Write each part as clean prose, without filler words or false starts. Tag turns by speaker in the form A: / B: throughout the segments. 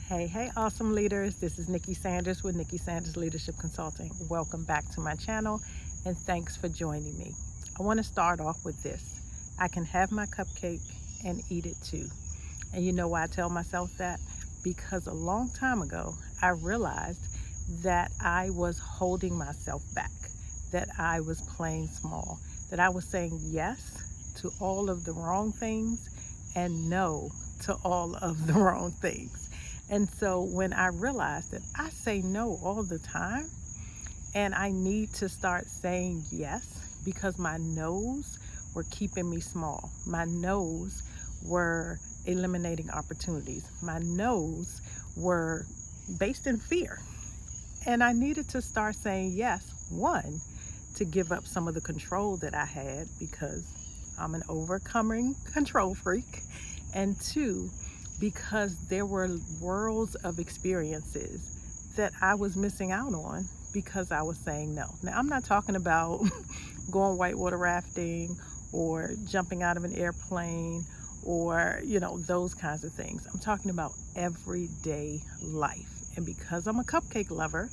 A: Hey, awesome leaders. This is Nikki Sanders with Nikki Sanders Leadership Consulting. Welcome back to my channel and thanks for joining me. I want to start off with this. I can have my cupcake and eat it too. And you know why I tell myself that? Because a long time ago, I realized that I was holding myself back, that I was playing small, that I was saying yes to all of the wrong things and no to all of the wrong things. And so when I realized that I say no all the time and I need to start saying yes because my no's were keeping me small. My no's were eliminating opportunities. My no's were based in fear. And I needed to start saying yes, one, to give up some of the control that I had because I'm an overcoming control freak, and two, because there were worlds of experiences that I was missing out on because I was saying no. Now, I'm not talking about going whitewater rafting or jumping out of an airplane or, those kinds of things. I'm talking about everyday life. And because I'm a cupcake lover,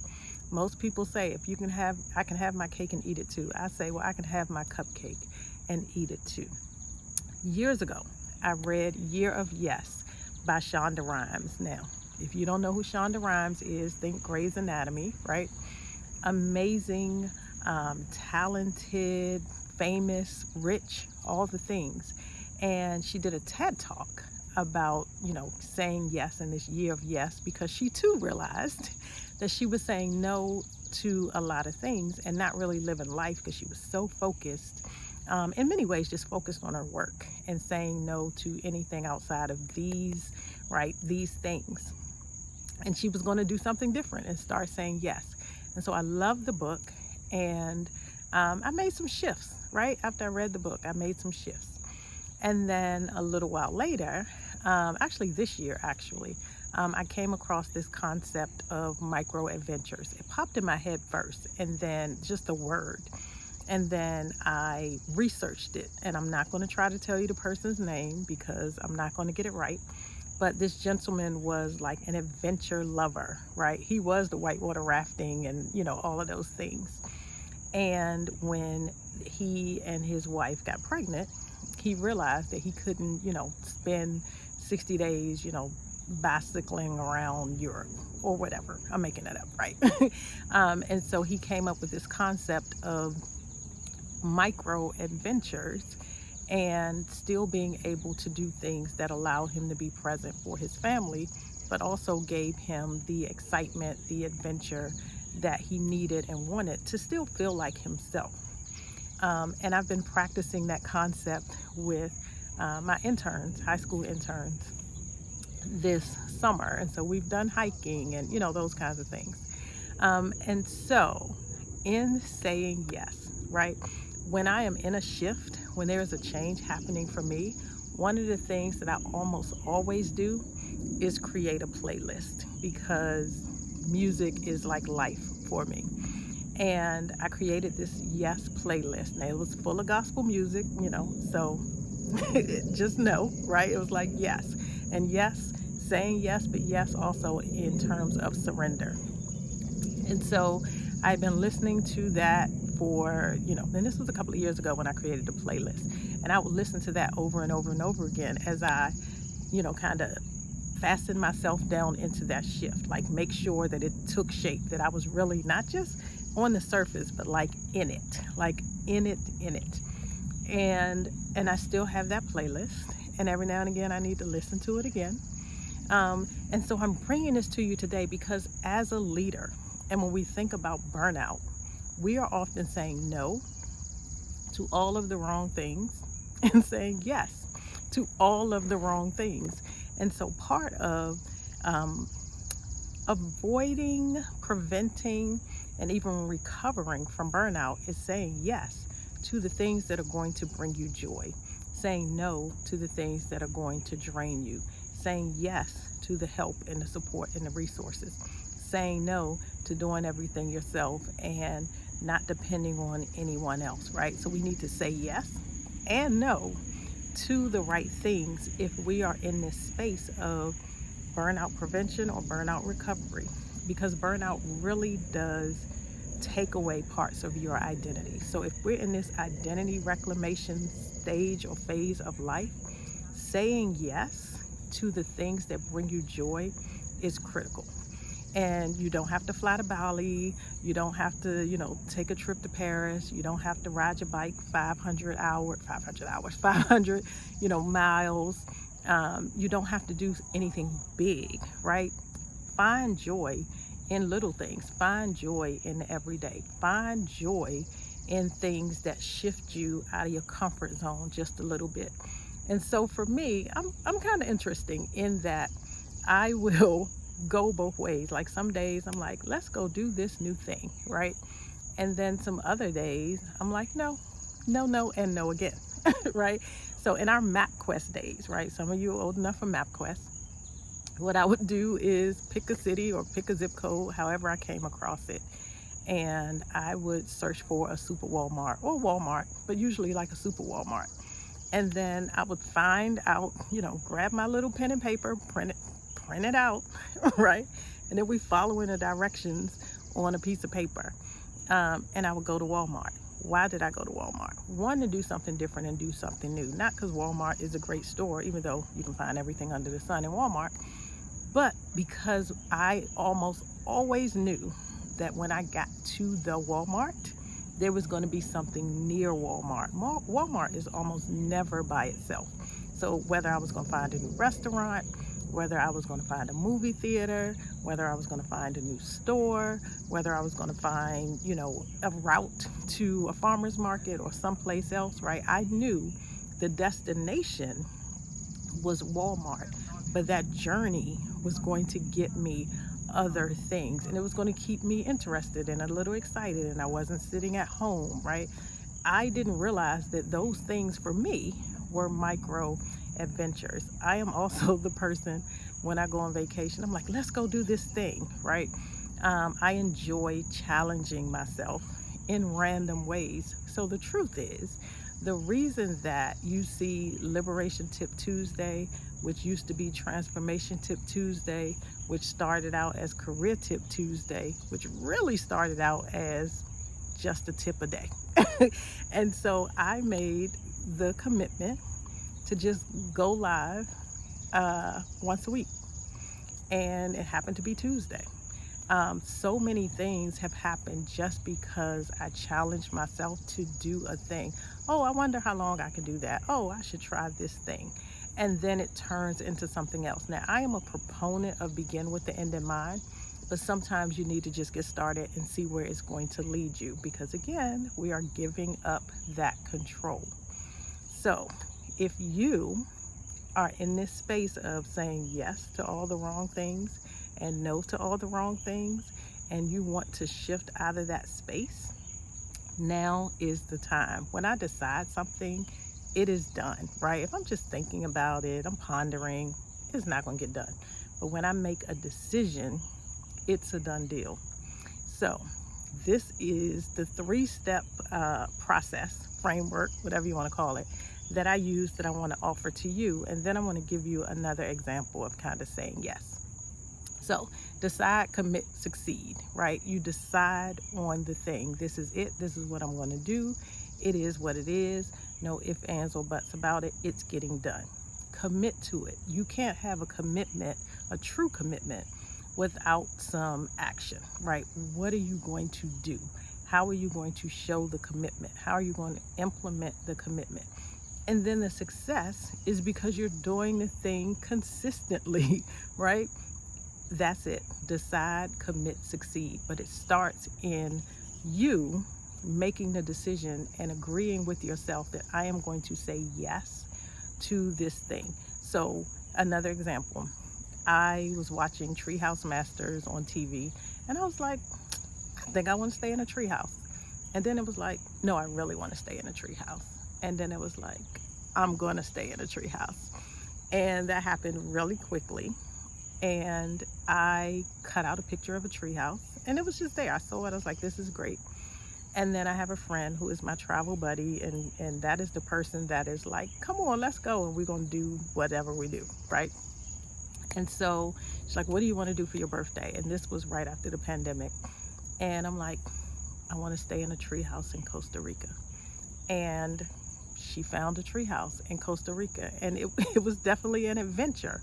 A: most people say, I can have my cake and eat it too. I say, well, I can have my cupcake and eat it too. Years ago, I read Year of Yes by Shonda Rhimes. Now, if you don't know who Shonda Rhimes is, think Grey's Anatomy, right? Amazing, talented, famous, rich, all the things. And she did a TED Talk about, saying yes in this year of yes, because she too realized that she was saying no to a lot of things and not really living life because she was so focused, in many ways, just focused on her work and saying no to anything outside of these things. And she was going to do something different and start saying yes. And so I love the book, and I made some shifts, right? After I read the book, I made some shifts. And then a little while later, this year, I came across this concept of micro adventures. It popped in my head first, and then just a word. And then I researched it, and I'm not going to try to tell you the person's name because I'm not going to get it right. But this gentleman was like an adventure lover, right? He was the whitewater rafting and, all of those things. And when he and his wife got pregnant, he realized that he couldn't, spend 60 days, bicycling around Europe or whatever. I'm making that up, right? And so he came up with this concept of micro adventures and still being able to do things that allow him to be present for his family, but also gave him the excitement, the adventure that he needed and wanted to still feel like himself. And I've been practicing that concept with my interns, high school interns, this summer. And so we've done hiking and, those kinds of things. And so in saying yes, right? When I am in a shift, when there is a change happening for me, one of the things that I almost always do is create a playlist because music is like life for me. And I created this yes playlist. Now, it was full of gospel music, so just know, right? It was like yes. And yes, saying yes, but yes also in terms of surrender. And so I've been listening to that for, and this was a couple of years ago when I created the playlist. And I would listen to that over and over and over again as I, kind of fasten myself down into that shift, like make sure that it took shape, that I was really not just on the surface, but like in it. And I still have that playlist. And every now and again, I need to listen to it again. And so I'm bringing this to you today because as a leader, and when we think about burnout, we are often saying no to all of the wrong things and saying yes to all of the wrong things. And so part of avoiding, preventing, and even recovering from burnout is saying yes to the things that are going to bring you joy, saying no to the things that are going to drain you, saying yes to the help and the support and the resources, saying no to doing everything yourself and not depending on anyone else, right? So we need to say yes and no to the right things if we are in this space of burnout prevention or burnout recovery, because burnout really does take away parts of your identity. So if we're in this identity reclamation stage or phase of life, saying yes to the things that bring you joy is critical. And you don't have to fly to Bali. You don't have to, take a trip to Paris. You don't have to ride your bike 500 miles. You don't have to do anything big, right? Find joy in little things. Find joy in the everyday. Find joy in things that shift you out of your comfort zone just a little bit. And so for me, I'm kind of interesting in that I will go both ways. Like some days I'm like, let's go do this new thing, right? And then some other days I'm like, no, no, no, and no again, right? So in our MapQuest days, right? Some of you are old enough for MapQuest. What I would do is pick a city or pick a zip code, however I came across it, and I would search for a super Walmart or Walmart, but usually like a super Walmart. And then I would find out, grab my little pen and paper, print it out, right? And then we follow in the directions on a piece of paper. And I would go to Walmart. Why did I go to Walmart? One, to do something different and do something new. Not because Walmart is a great store, even though you can find everything under the sun in Walmart, but because I almost always knew that when I got to the Walmart, there was going to be something near Walmart. Walmart is almost never by itself. So whether I was going to find a new restaurant, whether I was going to find a movie theater, whether I was going to find a new store, whether I was going to find, a route to a farmer's market or someplace else, right? I knew the destination was Walmart, but that journey was going to get me other things, and it was going to keep me interested and a little excited, and I wasn't sitting at home, right? I didn't realize that those things for me were micro adventures. I am also the person, when I go on vacation, I'm like, let's go do this thing, right? I enjoy challenging myself in random ways. So the truth is, the reason that you see Liberation Tip Tuesday, which used to be Transformation Tip Tuesday, which started out as Career Tip Tuesday, which really started out as just a tip a day. And so I made the commitment to just go live once a week. And it happened to be Tuesday. So many things have happened just because I challenged myself to do a thing. Oh, I wonder how long I can do that. Oh, I should try this thing. And then it turns into something else. Now, I am a proponent of begin with the end in mind, but sometimes you need to just get started and see where it's going to lead you, because again, we are giving up that control. So if you are in this space of saying yes to all the wrong things and no to all the wrong things, and you want to shift out of that space, now is the time. When I decide something, it is done, right? If I'm just thinking about it, I'm pondering, it's not going to get done. But when I make a decision, it's a done deal. So this is the 3-step process, framework, whatever you want to call it, that I use, that I want to offer to you. And then I want to give you another example of kind of saying yes. So decide, commit, succeed, right? You decide on the thing. This is it. This is what I'm going to do. It is what it is. No ifs, ands, or buts about it. It's getting done. Commit to it. You can't have a commitment, a true commitment, without some action, right? What are you going to do? How are you going to show the commitment? How are you going to implement the commitment? And then the success is because you're doing the thing consistently, right? That's it. Decide, commit, succeed. But it starts in you making the decision and agreeing with yourself that I am going to say yes to this thing. So another example, I was watching Treehouse Masters on TV, and I was like, I think I want to stay in a treehouse. And then it was like, no, I really want to stay in a treehouse. And then it was like, I'm going to stay in a treehouse. And that happened really quickly. And I cut out a picture of a treehouse, and it was just there. I saw it. I was like, this is great. And then I have a friend who is my travel buddy, and that is the person that is like, come on, let's go, and we're going to do whatever we do, right? And so she's like, what do you want to do for your birthday? And this was right after the pandemic. And I'm like, I want to stay in a treehouse in Costa Rica. And she found a treehouse in Costa Rica, and it was definitely an adventure.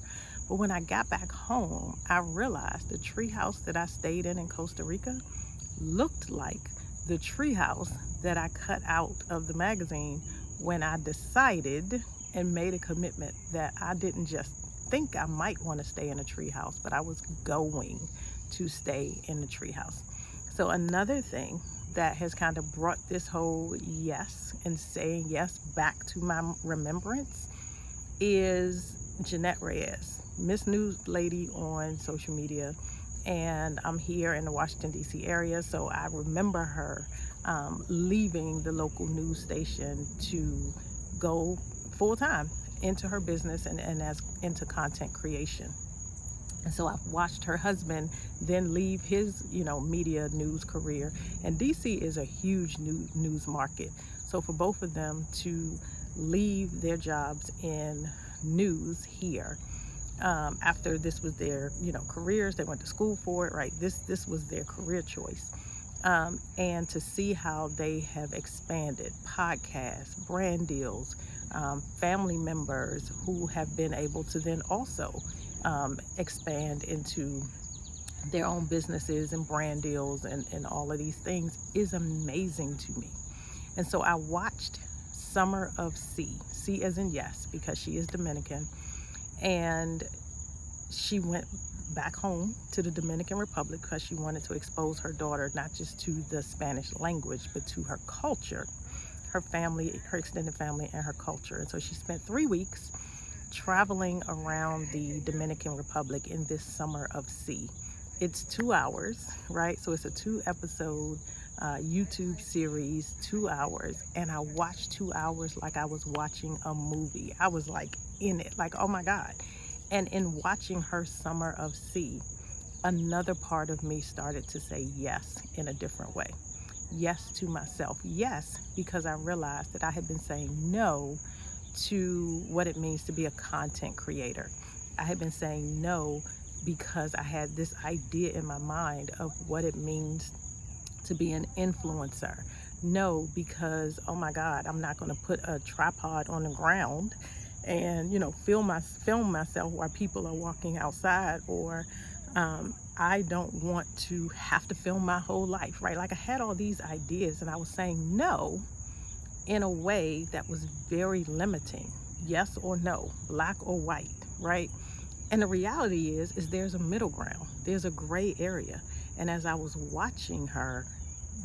A: But when I got back home, I realized the treehouse that I stayed in Costa Rica looked like the treehouse that I cut out of the magazine when I decided and made a commitment that I didn't just think I might want to stay in a treehouse, but I was going to stay in the treehouse. So another thing that has kind of brought this whole yes and saying yes back to my remembrance is Jeannette Reyes, Miss News Lady on social media. And I'm here in the Washington, D.C. area, so I remember her leaving the local news station to go full time into her business and as into content creation. And so I've watched her husband then leave his, media news career. And DC is a huge news market. So for both of them to leave their jobs in news here, after this was their, careers, they went to school for it, right? This was their career choice. And to see how they have expanded podcasts, brand deals, family members who have been able to then also expand into their own businesses and brand deals and all of these things is amazing to me. And so I watched Summer of C as in yes, because she is Dominican, and she went back home to the Dominican Republic because she wanted to expose her daughter not just to the Spanish language, but to her culture, her family, her extended family, and her culture. And so she spent 3 weeks traveling around the Dominican Republic in this Summer of C. It's 2 hours, right? So it's a 2-episode YouTube series, 2 hours. And I watched 2 hours like I was watching a movie. I was like in it, like, oh my God. And in watching her Summer of C, another part of me started to say yes in a different way. Yes to myself. Yes, because I realized that I had been saying no to what it means to be a content creator. I had been saying no because I had this idea in my mind of what it means to be an influencer. No, because, oh my God, I'm not going to put a tripod on the ground and, film myself while people are walking outside, or I don't want to have to film my whole life, right? Like I had all these ideas and I was saying no in a way that was very limiting. Yes or no, black or white, right? And the reality is there's a middle ground. There's a gray area. And as I was watching her,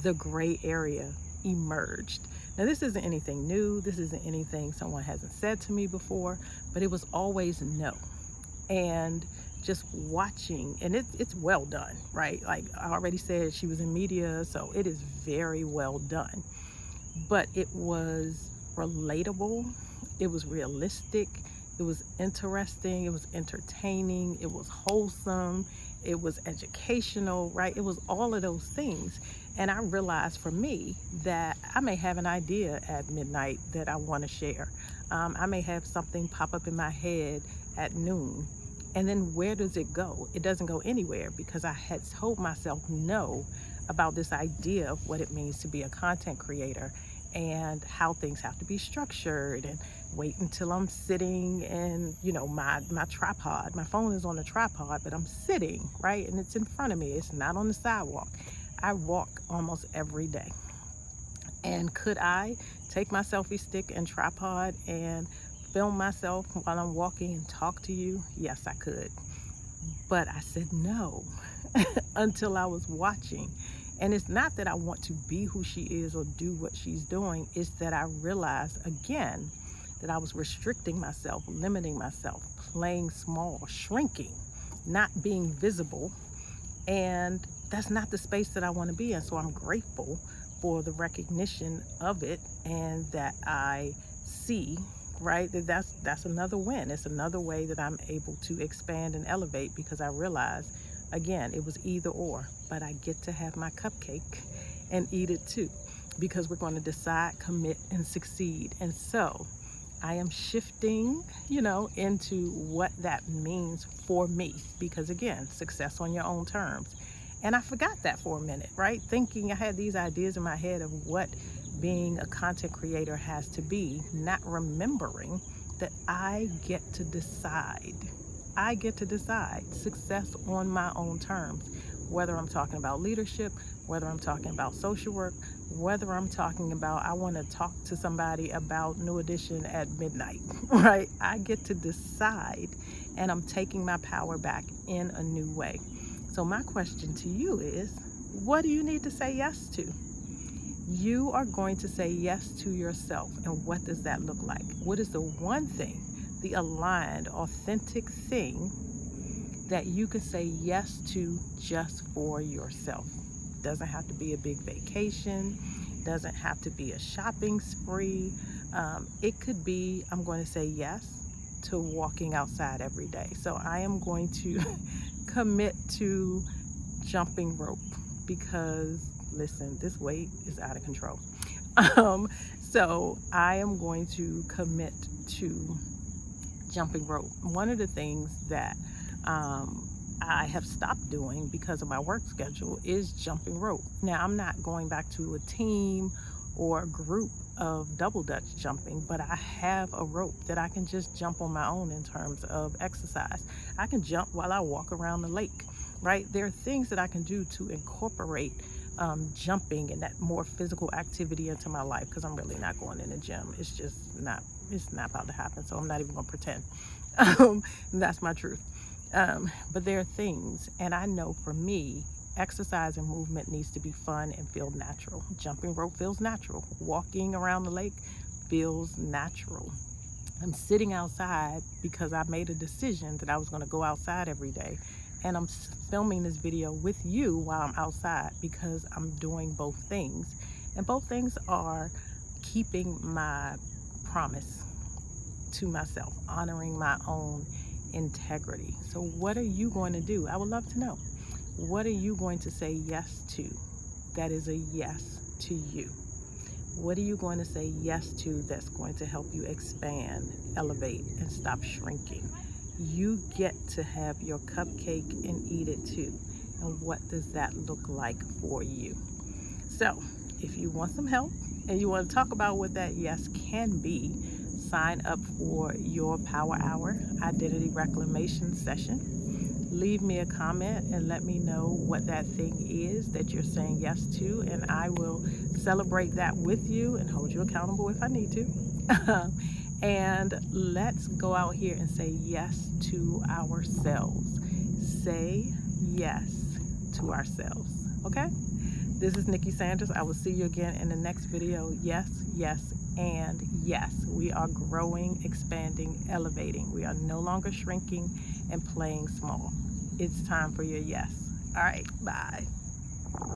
A: the gray area emerged. Now, this isn't anything new. This isn't anything someone hasn't said to me before, but it was always no. And just watching, and it's well done, right? Like I already said, she was in media, so it is very well done. But it was relatable, it was realistic, it was interesting, it was entertaining, it was wholesome, it was educational, right? It was all of those things. And I realized for me that I may have an idea at midnight that I want to share. I may have something pop up in my head at noon. And then where does it go? It doesn't go anywhere because I had told myself no about this idea of what it means to be a content creator and how things have to be structured, and wait until I'm sitting and, my tripod, my phone is on a tripod, but I'm sitting, right? And it's in front of me. It's not on the sidewalk. I walk almost every day. And could I take my selfie stick and tripod and film myself while I'm walking and talk to you? Yes, I could. But I said no until I was watching. And it's not that I want to be who she is or do what she's doing. It's that I realized again that I was restricting myself, limiting myself, playing small, shrinking, not being visible. And that's not the space that I want to be in. So I'm grateful for the recognition of it, and that I see, right, that's another win. It's another way that I'm able to expand and elevate, because I realize, again, it was either or, but I get to have my cupcake and eat it too, because we're going to decide, commit, and succeed. And so I am shifting, into what that means for me. Because again, success on your own terms. And I forgot that for a minute, right? Thinking I had these ideas in my head of what being a content creator has to be, not remembering that I get to decide. I get to decide success on my own terms, whether I'm talking about leadership, whether I'm talking about social work, whether I'm talking about I want to talk to somebody about New Edition at midnight, right? I get to decide, and I'm taking my power back in a new way. So my question to you is, what do you need to say yes to? You are going to say yes to yourself. And what does that look like? What is the one thing, the aligned, authentic thing that you can say yes to just for yourself? Doesn't have to be a big vacation, doesn't have to be a shopping spree. It could be, I'm going to say yes to walking outside every day. So I am going to commit to jumping rope, because listen, this weight is out of control. So I am going to commit to jumping rope. One of the things that I have stopped doing because of my work schedule is jumping rope. Now, I'm not going back to a team or a group of double dutch jumping, but I have a rope that I can just jump on my own in terms of exercise. I can jump while I walk around the lake, right? There are things that I can do to incorporate jumping and that more physical activity into my life, because I'm really not going in the gym. It's not about to happen. So I'm not even going to pretend. That's my truth. But there are things, and I know for me, exercise and movement needs to be fun and feel natural. Jumping rope feels natural. Walking around the lake feels natural. I'm sitting outside because I made a decision that I was going to go outside every day. And I'm filming this video with you while I'm outside because I'm doing both things. And both things are keeping my promise to myself, honoring my own integrity. So what are you going to do? I would love to know. What are you going to say yes to that is a yes to you? What are you going to say yes to that's going to help you expand, elevate, and stop shrinking? You get to have your cupcake and eat it too. And what does that look like for you? So if you want some help and you want to talk about what that yes can be, sign up for your Power Hour Identity Reclamation session. Leave me a comment and let me know what that thing is that you're saying yes to, and I will celebrate that with you and hold you accountable if I need to. And let's go out here and say yes to ourselves. Say yes to ourselves. Okay? This is Nikki Sanders. I will see you again in the next video. Yes, yes, and yes. We are growing, expanding, elevating. We are no longer shrinking and playing small. It's time for your yes. All right, bye.